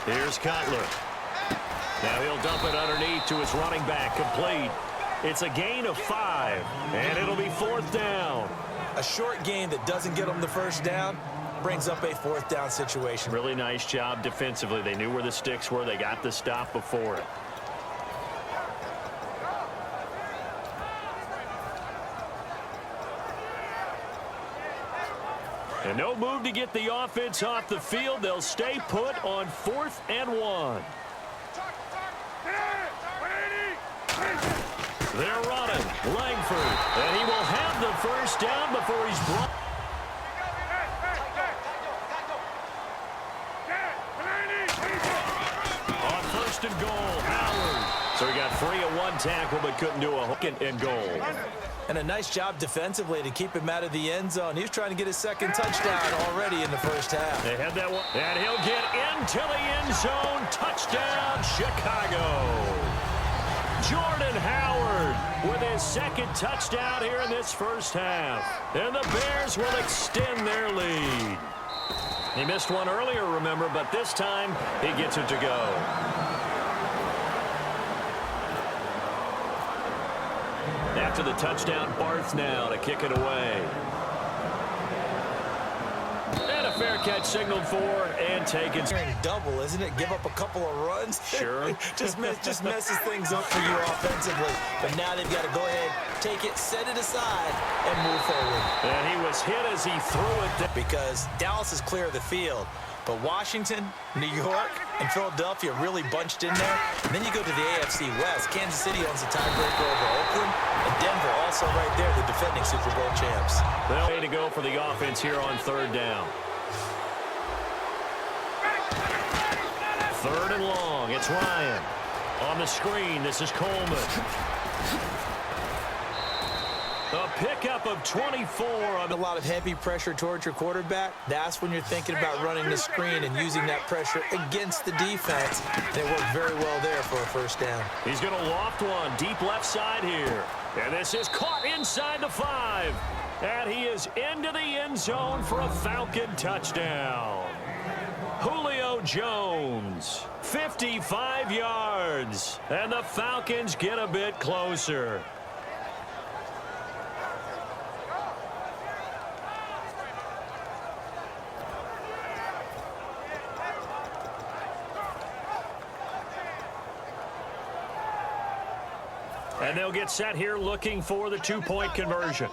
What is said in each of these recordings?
Here's Cutler. Now he'll dump it underneath to his running back, complete. It's a gain of 5, and it'll be 4th down. A short gain that doesn't get them the first down brings up a 4th down situation. Really nice job defensively. They knew where the sticks were. They got the stop before it. And no move to get the offense off the field. They'll stay put on 4th and 1. They're running. Langford. And he will have the first down before he's brought. On 1st and goal, Howard. So he got free of 1 tackle but couldn't do a hook and goal. And a nice job defensively to keep him out of the end zone. He was trying to get his 2nd touchdown already in the first half. They had that one. And he'll get into the end zone. Touchdown, Chicago. Jordan Howard with his 2nd touchdown here in this first half. And the Bears will extend their lead. He missed one earlier, remember, but this time he gets it to go. After the touchdown, Barth now to kick it away. And a fair catch signaled for and taken. Double, isn't it? Give up a couple of runs. Sure. just messes things up for you offensively. But now they've got to go ahead, take it, set it aside, and move forward. And he was hit as he threw it. Because Dallas is clear of the field. But Washington, New York, and Philadelphia really bunched in there. And then you go to the AFC West. Kansas City owns the tiebreaker over Oakland. And Denver also right there, the defending Super Bowl champs. Well, way to go for the offense here on 3rd down. 3rd and long. It's Ryan. On the screen, this is Coleman. A pickup of 24. A lot of heavy pressure towards your quarterback. That's when you're thinking about running the screen and using that pressure against the defense. They worked very well there for a 1st down. He's going to loft one deep left side here. And this is caught inside the 5. And he is into the end zone for a Falcon touchdown. Julio Jones, 55 yards. And the Falcons get a bit closer. And they'll get set here looking for the 2-point conversion.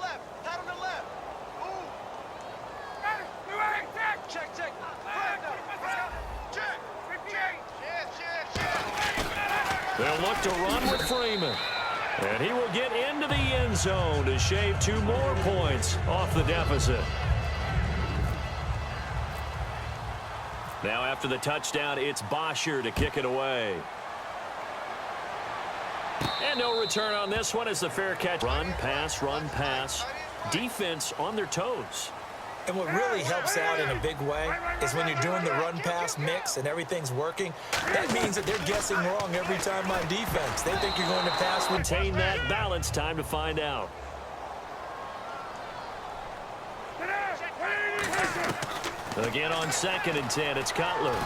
They'll look to run with Freeman. And he will get into the end zone to shave 2 more points off the deficit. Now after the touchdown, it's Bosher to kick it away. And no return on this one as the fair catch. Run, pass. Defense on their toes. And what really helps out in a big way is when you're doing the run-pass mix and everything's working, that means that they're guessing wrong every time on defense. They think you're going to pass. Maintain that balance. Time to find out. Again on 2nd and 10, it's Cutler.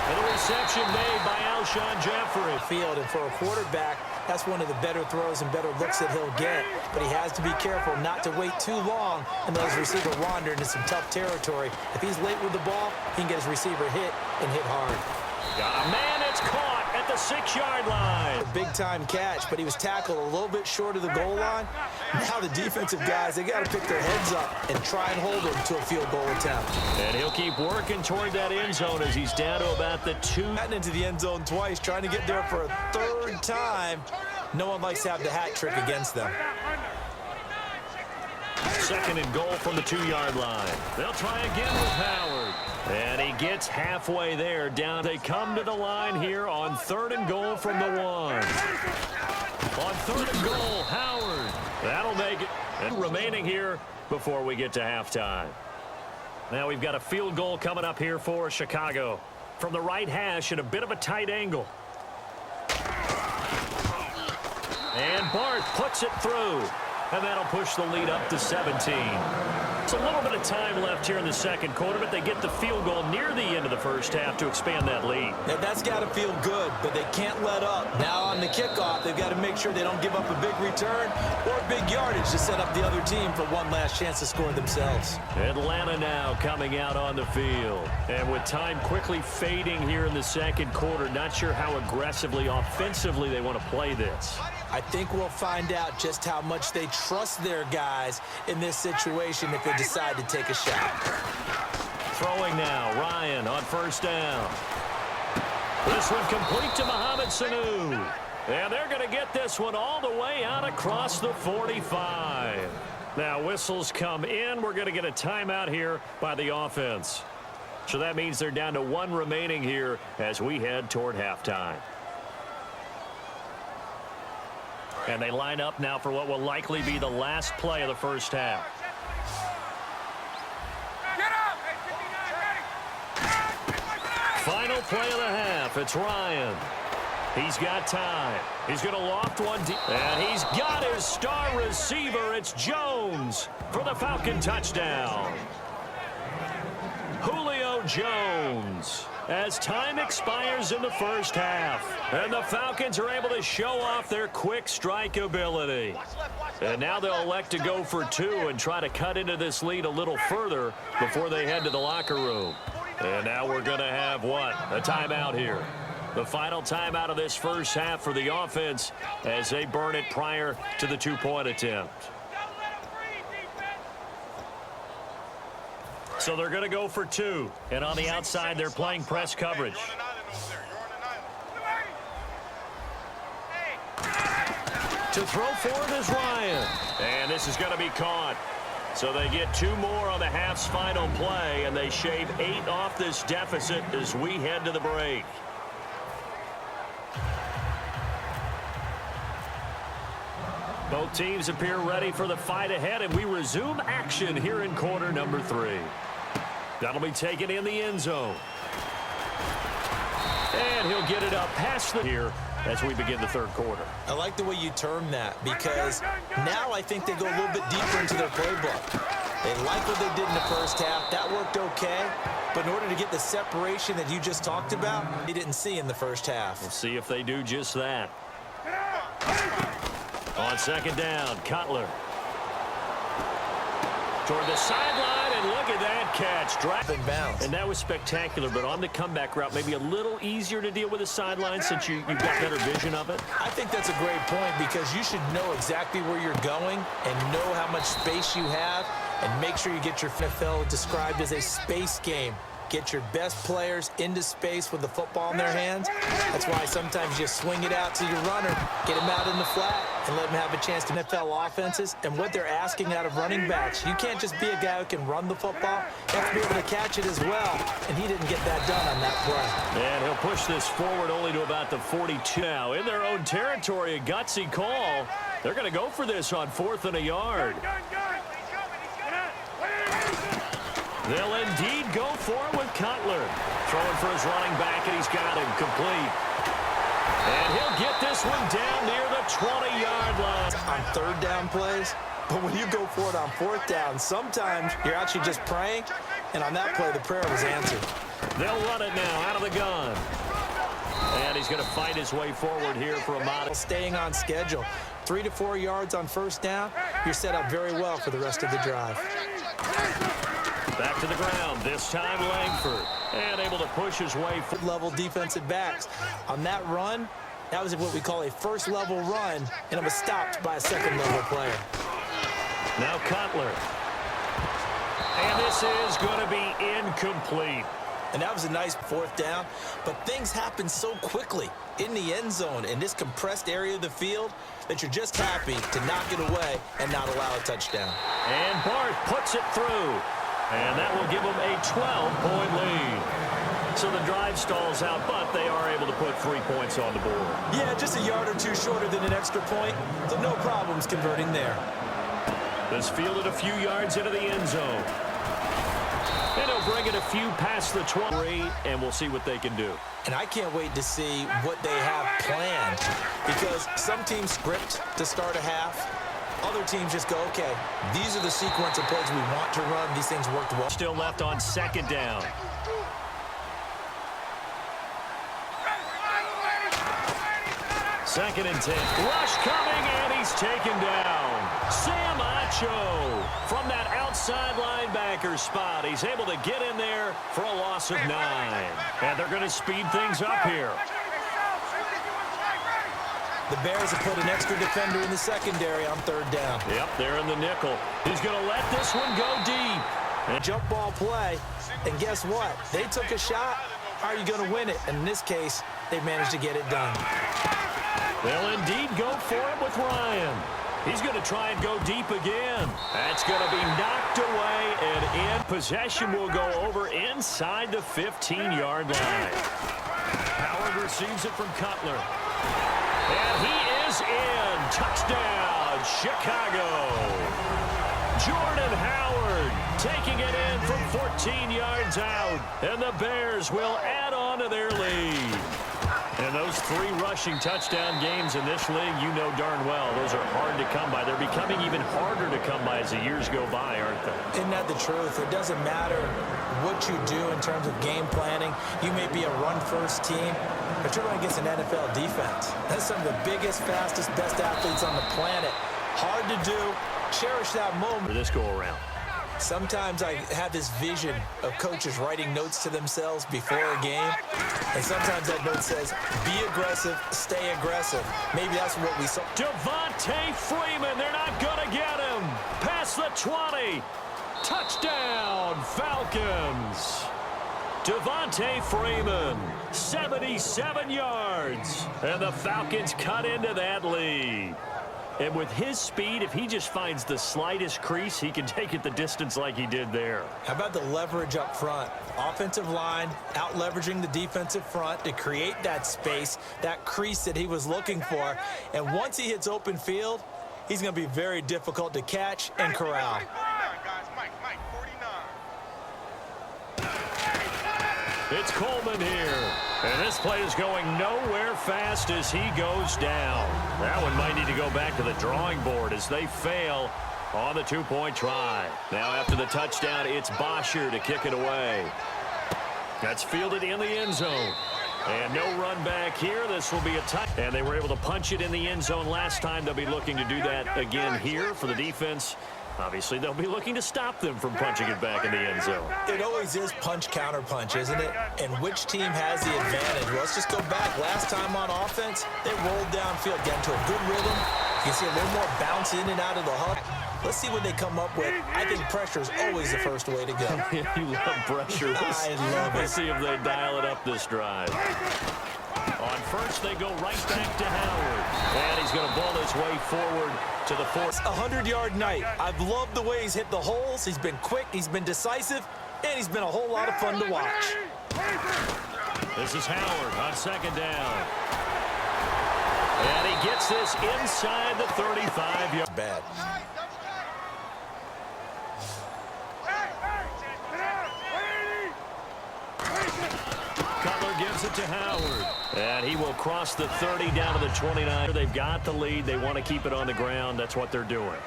And the reception made by Alshon Jeffrey. Field, and for a quarterback, that's one of the better throws and better looks that he'll get. But he has to be careful not to wait too long and let his receiver wander into some tough territory. If he's late with the ball, he can get his receiver hit and hit hard. Got a man that's caught at the 6-yard line. A big-time catch, but he was tackled a little bit short of the goal line. Now the defensive guys, they got to pick their heads up and try and hold him to a field goal attempt. And he'll keep working toward that end zone as he's down to about the 2. Gotten into the end zone twice, trying to get there for a 3rd time. No one likes to have the hat trick against them. 2nd and goal from the 2-yard line. They'll try again with Howard. And he gets halfway there. Down. They come to the line here on 3rd and goal from the 1. On 3rd and goal, Howard. That'll make it. And remaining here before we get to halftime. Now we've got a field goal coming up here for Chicago. From the right hash at a bit of a tight angle. And Barth puts it through. And that'll push the lead up to 17. It's a little bit of time left here in the second quarter, but they get the field goal near the end of the first half to expand that lead. Now, that's got to feel good, but they can't let up. Now on the kickoff, they've got to make sure they don't give up a big return or big yardage to set up the other team for one last chance to score themselves. Atlanta now coming out on the field. And with time quickly fading here in the second quarter, not sure how aggressively, offensively they want to play this. I think we'll find out just how much they trust their guys in this situation if they decide to take a shot. Throwing now, Ryan on first down. This one complete to Mohamed Sanu. And they're going to get this one all the way out across the 45. Now whistles come in. We're going to get a timeout here by the offense. So that means they're down to one remaining here as we head toward halftime. And they line up now for what will likely be the last play of the first half. Final play of the half. It's Ryan. He's got time. He's going to loft one deep. And he's got his star receiver. It's Jones for the Falcon touchdown. Julio Jones. As time expires in the first half. And the Falcons are able to show off their quick strike ability. And now they'll elect to go for two and try to cut into this lead a little further before they head to the locker room. And now we're going to have what? A timeout here. The final timeout of this first half for the offense as they burn it prior to the two-point attempt. So they're going to go for two. And on the outside, they're playing press coverage. To throw forward is Ryan. And this is going to be caught. So they get two more on the half's final play, and they shave 8 off this deficit as we head to the break. Both teams appear ready for the fight ahead, and we resume action here in quarter number 3. That'll be taken in the end zone. And he'll get it up past the here as we begin the third quarter. I like the way you term that because now I think they go a little bit deeper into their playbook. They like what they did in the first half. That worked okay. But in order to get the separation that you just talked about, they didn't see in the first half. We'll see if they do just that. On second down, Cutler. Toward the sideline, and look at that catch. Driving bounce. And that was spectacular, but on the comeback route, maybe a little easier to deal with the sideline since you've got better vision of it. I think that's a great point because you should know exactly where you're going and know how much space you have and make sure you get your NFL described as a space game. Get your best players into space with the football in their hands. That's why sometimes you swing it out to your runner, get him out in the flat, and let him have a chance to NFL offenses and what they're asking out of running backs. You can't just be a guy who can run the football. You have to be able to catch it as well, and he didn't get that done on that play. And he'll push this forward only to about the 42 now. In their own territory, a gutsy call. They're going to go for this on 4th and a yard. They'll indeed go for it with Cutler. Throwing for his running back, and he's got him complete. And he'll get this one down near the 20-yard line. On third down plays, but when you go for it on 4th down, sometimes you're actually just praying, and on that play, the prayer was answered. They'll run it now out of the gun. And he's going to fight his way forward here for a modest. Staying on schedule. 3 to 4 yards on first down, you're set up very well for the rest of the drive. Back to the ground, this time Langford. And able to push his way. Level defensive backs. On that run, that was what we call a first-level run, and it was stopped by a second-level player. Now Cutler. And this is going to be incomplete. And that was a nice 4th down, but things happen so quickly in the end zone in this compressed area of the field that you're just happy to knock it away and not allow a touchdown. And Barth puts it through. And that will give them a 12-point lead. So the drive stalls out, but they are able to put 3 points on the board. Yeah, just a yard or two shorter than an extra point, so no problems converting there. This fielded a few yards into the end zone. And he'll bring it a few past the 20, and we'll see what they can do. And I can't wait to see what they have planned because some teams script to start a half. Other teams just go, okay, these are the sequence of plays we want to run. These things worked well. Still left on second down. Second and 10. Rush coming, and he's taken down. Sam Acho from that outside linebacker spot. He's able to get in there for a loss of 9. And they're going to speed things up here. The Bears have put an extra defender in the secondary on third down. Yep, they're in the nickel. He's going to let this one go deep. And jump ball play. And guess what? They took a shot. How are you going to win it? And in this case, they managed to get it done. They'll indeed go for it with Ryan. He's going to try and go deep again. That's going to be knocked away, and in possession will go over inside the 15-yard line. Howard receives it from Cutler. And he is in. Touchdown, Chicago. Jordan Howard taking it in from 14 yards out. And the Bears will add on to their lead. And those 3 rushing touchdown games in this league, you know darn well, those are hard to come by. They're becoming even harder to come by as the years go by, aren't they? Isn't that the truth? It doesn't matter what you do in terms of game planning. You may be a run-first team, but you're going against an NFL defense. That's some of the biggest, fastest, best athletes on the planet. Hard to do. Cherish that moment. For this go-around. Sometimes I have this vision of coaches writing notes to themselves before a game, and sometimes that note says, be aggressive, stay aggressive. Maybe that's what we saw. Devontae Freeman, they're not going to get him. Past the 20. Touchdown, Falcons. Devontae Freeman, 77 yards. And the Falcons cut into that lead. And with his speed, if he just finds the slightest crease, he can take it the distance like he did there. How about the leverage up front? Offensive line out-leveraging the defensive front to create that space, that crease that he was looking for. And once he hits open field, he's going to be very difficult to catch and corral. It's Coleman here. And this play is going nowhere fast as he goes down. That one might need to go back to the drawing board as they fail on the 2-point try. Now after the touchdown, it's Bosher to kick it away. That's fielded in the end zone. And no run back here. This will be a touch. And they were able to punch it in the end zone last time. They'll be looking to do that again here for the defense. Obviously, they'll be looking to stop them from punching it back in the end zone. It always is punch-counter-punch, isn't it? And which team has the advantage? Well, let's just go back. Last time on offense, they rolled downfield, got into a good rhythm. You can see a little more bounce in and out of the huck. Let's see what they come up with. I think pressure is always the first way to go. You love pressure. I love it. Let's see if they dial it up this drive. On first, they go right back to Howard. And he's going to ball his way forward to the 4th. 100-yard night. I've loved the way he's hit the holes. He's been quick. He's been decisive. And he's been a whole lot of fun to watch. This is Howard on second down. And he gets this inside the 35-yard. Bad. Cutler gives it to Howard. And he will cross the 30 down to the 29. They've got the lead. They want to keep it on the ground. That's what they're doing.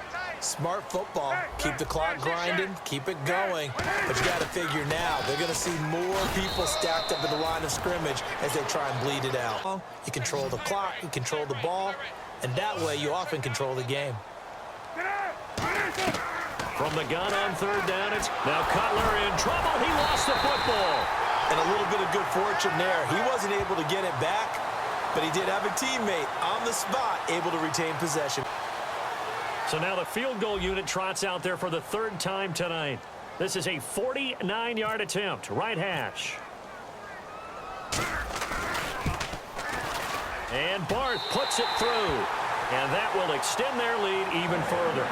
Smart football. Keep the clock grinding. Keep it going. But you got to figure now, they're going to see more people stacked up at the line of scrimmage as they try and bleed it out. You control the clock. You control the ball. And that way, you often control the game. From the gun on third down, it's now Cutler in trouble. He lost the football. And a little bit of good fortune there. He wasn't able to get it back, but he did have a teammate on the spot able to retain possession. So now the field goal unit trots out there for the 3rd time tonight. This is a 49-yard attempt, right hash. And Barth puts it through. And that will extend their lead even further.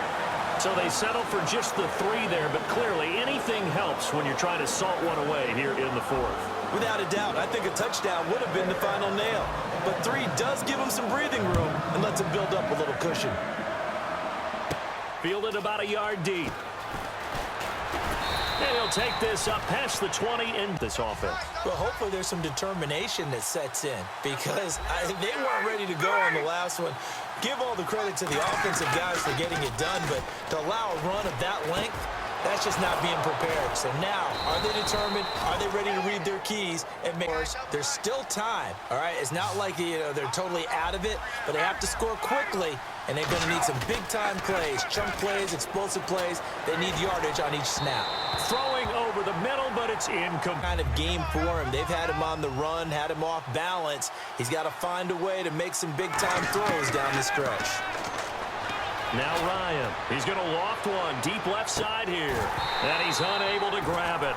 So they settle for just the 3 there, but clearly anything helps when you're trying to salt one away here in the 4th. Without a doubt, I think a touchdown would have been the final nail. But 3 does give them some breathing room and lets them build up a little cushion. Fielded about a yard deep. And he'll take this up past the 20 in this offense. Well, hopefully there's some determination that sets in because they weren't ready to go on the last one. Give all the credit to the offensive guys for getting it done, but to allow a run of that length, that's just not being prepared. So now, are they determined? Are they ready to read their keys and make sure there's still time? All right, it's not like they're totally out of it, but they have to score quickly, and they're going to need some big-time plays, chunk plays, explosive plays. They need yardage on each snap. Throwing over the middle, but it's incomplete. Kind of game for him. They've had him on the run, had him off balance. He's got to find a way to make some big-time throws down the stretch. Now Ryan, he's going to loft one deep left side here, and he's unable to grab it.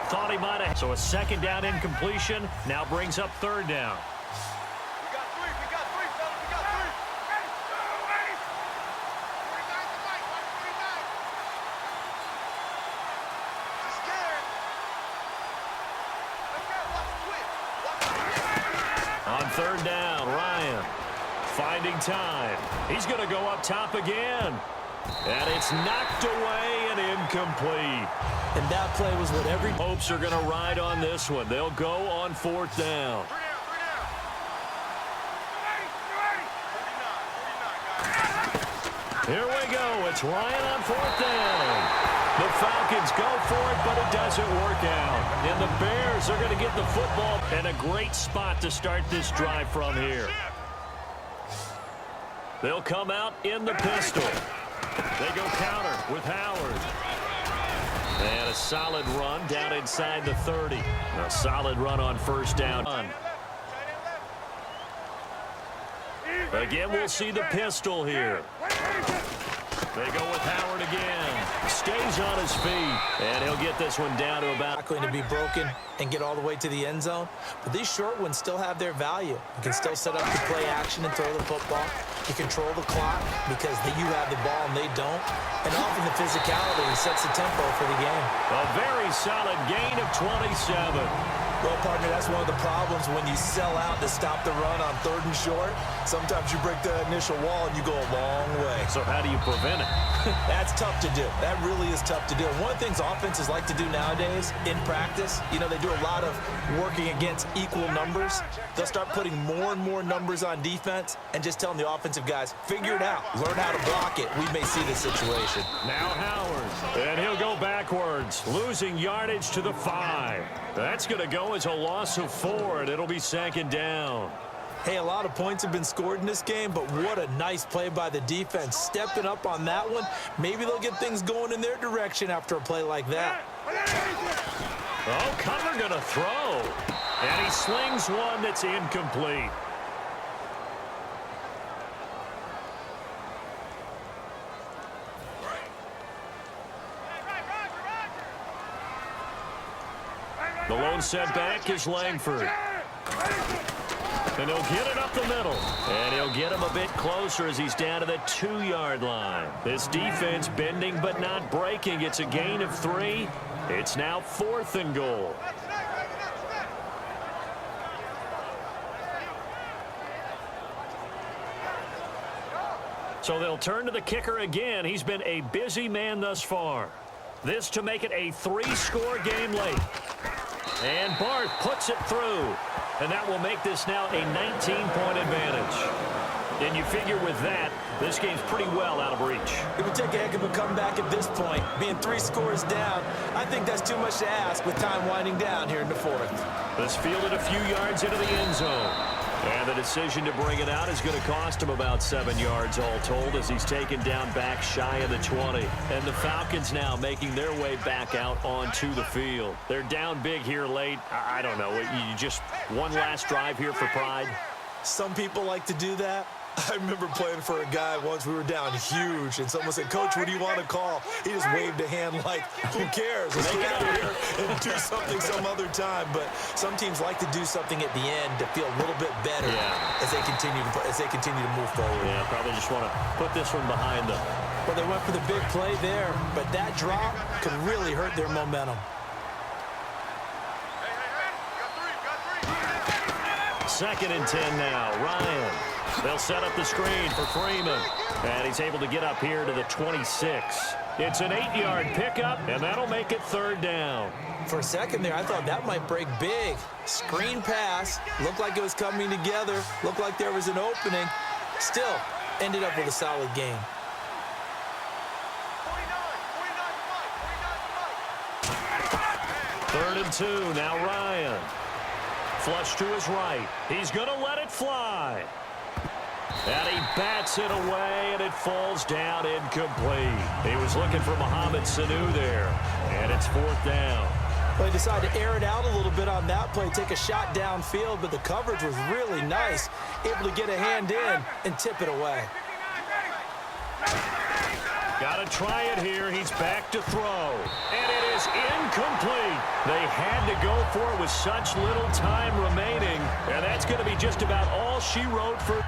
Thought he might have. So a second down incompletion now brings up third down. We got three, fellas, we got three. On third down, Ryan finding time. He's going to go up top again. And it's knocked away and incomplete. And that play was what every hopes are going to ride on this one. They'll go on fourth down. Here we go. It's Ryan on fourth down. The Falcons go for it, but it doesn't work out. And the Bears are going to get the football in a great spot to start this drive from here. They'll come out in the pistol. They go counter with Howard. And a solid run down inside the 30. A solid run on first down. Again, we'll see the pistol here. They go with Howard again. Stays on his feet. And he'll get this one down to about. Not going to be broken and get all the way to the end zone. But these short ones still have their value. You can still set up the play action and throw the football. You control the clock because you have the ball and they don't. And often the physicality sets the tempo for the game. A very solid gain of 27. Well, partner, that's one of the problems when you sell out to stop the run on third and short. Sometimes you break the initial wall and you go a long way. So how do you prevent it? That's tough to do. That really is tough to do. And one of the things offenses like to do nowadays in practice, they do a lot of working against equal numbers. They'll start putting more and more numbers on defense and just telling the offensive guys, figure it out. Learn how to block it. We may see this situation. Now Howard. And he'll go backwards, losing yardage to the 5. That's going to go as a loss of 4, and it'll be second down. Hey, a lot of points have been scored in this game, but what a nice play by the defense. Stepping up on that one, maybe they'll get things going in their direction after a play like that. Oh, cover going to throw. And he slings one that's incomplete. The lone setback is Langford. And he'll get it up the middle. And he'll get him a bit closer as he's down to the 2-yard line. This defense bending but not breaking. It's a gain of 3. It's now 4th and goal. So they'll turn to the kicker again. He's been a busy man thus far. This to make it a 3-score game late. And Barth puts it through. And that will make this now a 19-point advantage. And you figure with that, this game's pretty well out of reach. It would take a heck of a comeback at this point. Being 3 scores down, I think that's too much to ask with time winding down here in the 4th. This fielded a few yards into the end zone. And the decision to bring it out is going to cost him about 7 yards all told as he's taken down back shy of the 20. And the Falcons now making their way back out onto the field. They're down big here late. I don't know. You just one last drive here for pride? Some people like to do that. I remember playing for a guy once. We were down huge, and someone said, "Coach, what do you want to call?" He just waved a hand like, "Who cares? Let's get out of here and do something some other time." But some teams like to do something at the end to feel a little bit better as they continue to move forward. Yeah, probably just want to put this one behind them. Well, they went for the big play there, but that drop could really hurt their momentum. Second and 10 now. Ryan. They'll set up the screen for Freeman. And he's able to get up here to the 26. It's an 8-yard pickup, and that'll make it 3rd down. For a second there, I thought that might break big. Screen pass. Looked like it was coming together. Looked like there was an opening. Still, ended up with a solid game. 3rd and 2, now Ryan. Flush to his right. He's going to let it fly. And he bats it away, and it falls down incomplete. He was looking for Mohamed Sanu there, and it's 4th down. Well, he decided to air it out a little bit on that play, take a shot downfield, but the coverage was really nice, able to get a hand in and tip it away. Got to try it here. He's back to throw. And it is incomplete. They had to go for it with such little time remaining. And that's going to be just about all she wrote for...